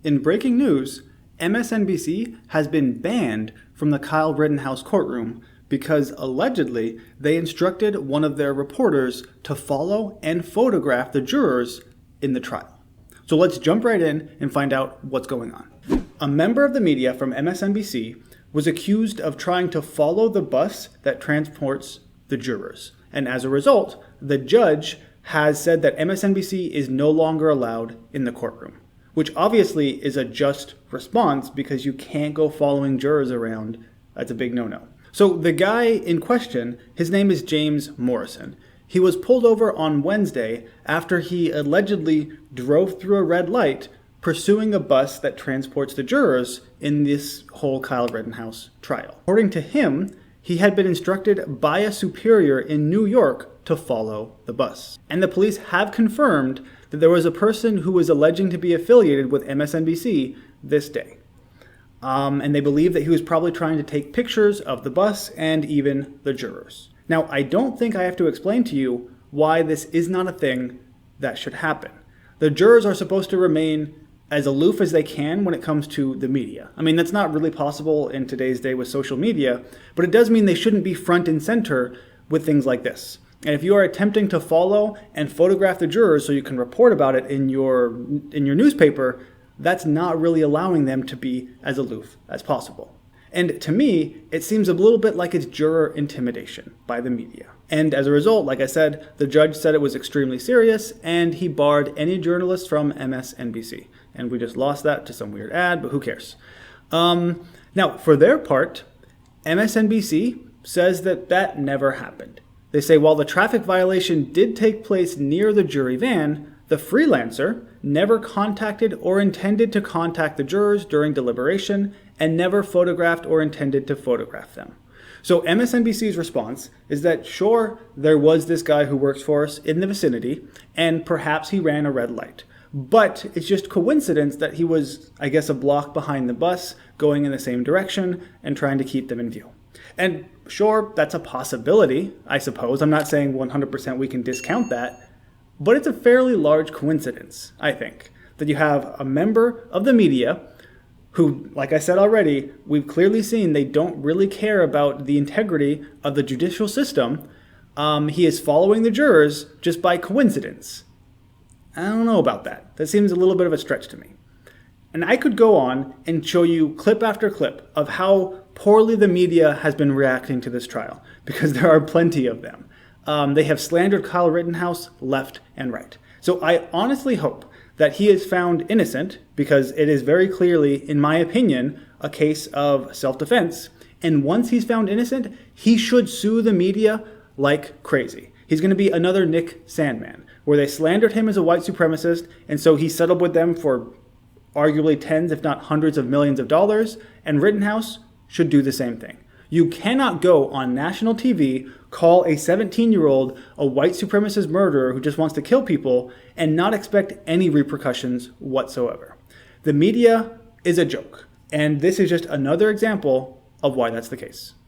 In breaking news, MSNBC has been banned from the Kyle Rittenhouse courtroom because allegedly they instructed one of their reporters to follow and photograph the jurors in the trial. So let's jump right in and find out what's going on. A member of the media from MSNBC was accused of trying to follow the bus that transports the jurors. And as a result, the judge has said that MSNBC is no longer allowed in the courtroom, which obviously is a just response because you can't go following jurors around. That's a big no-no. So the guy in question, his name is James Morrison. He was pulled over on Wednesday after he allegedly drove through a red light pursuing a bus that transports the jurors in this whole Kyle Rittenhouse trial. According to him, he had been instructed by a superior in New York to follow the bus. And the police have confirmed that there was a person who was alleging to be affiliated with MSNBC this day. And they believe that he was probably trying to take pictures of the bus and even the jurors. Now, I don't think I have to explain to you why this is not a thing that should happen. The jurors are supposed to remain as aloof as they can when it comes to the media. I mean, that's not really possible in today's day with social media, but it does mean they shouldn't be front and center with things like this. And if you are attempting to follow and photograph the jurors so you can report about it in your newspaper, that's not really allowing them to be as aloof as possible. And to me, it seems a little bit like it's juror intimidation by the media. And as a result, like I said, the judge said it was extremely serious and he barred any journalists from MSNBC. And we just lost that to some weird ad, but who cares? Now, for their part, MSNBC says that that never happened. They say while the traffic violation did take place near the jury van, the freelancer never contacted or intended to contact the jurors during deliberation and never photographed or intended to photograph them. So MSNBC's response is that sure, there was this guy who works for us in the vicinity and perhaps he ran a red light. But it's just coincidence that he was, I guess, a block behind the bus going in the same direction and trying to keep them in view. And sure, that's a possibility, I suppose. I'm not saying 100% we can discount that, but it's a fairly large coincidence, I think, that you have a member of the media who, like I said already, we've clearly seen they don't really care about the integrity of the judicial system. He is following the jurors just by coincidence. I don't know about that. That seems a little bit of a stretch to me. And I could go on and show you clip after clip of how poorly the media has been reacting to this trial, because there are plenty of them. They have slandered Kyle Rittenhouse left and right. So I honestly hope that he is found innocent, because it is very clearly, in my opinion, a case of self-defense. And once he's found innocent, he should sue the media like crazy. He's going to be another Nick Sandmann, where they slandered him as a white supremacist, and so he settled with them for arguably tens, if not hundreds of millions of dollars, and Rittenhouse should do the same thing. You cannot go on national TV, call a 17-year-old a white supremacist murderer who just wants to kill people, and not expect any repercussions whatsoever. The media is a joke, and this is just another example of why that's the case.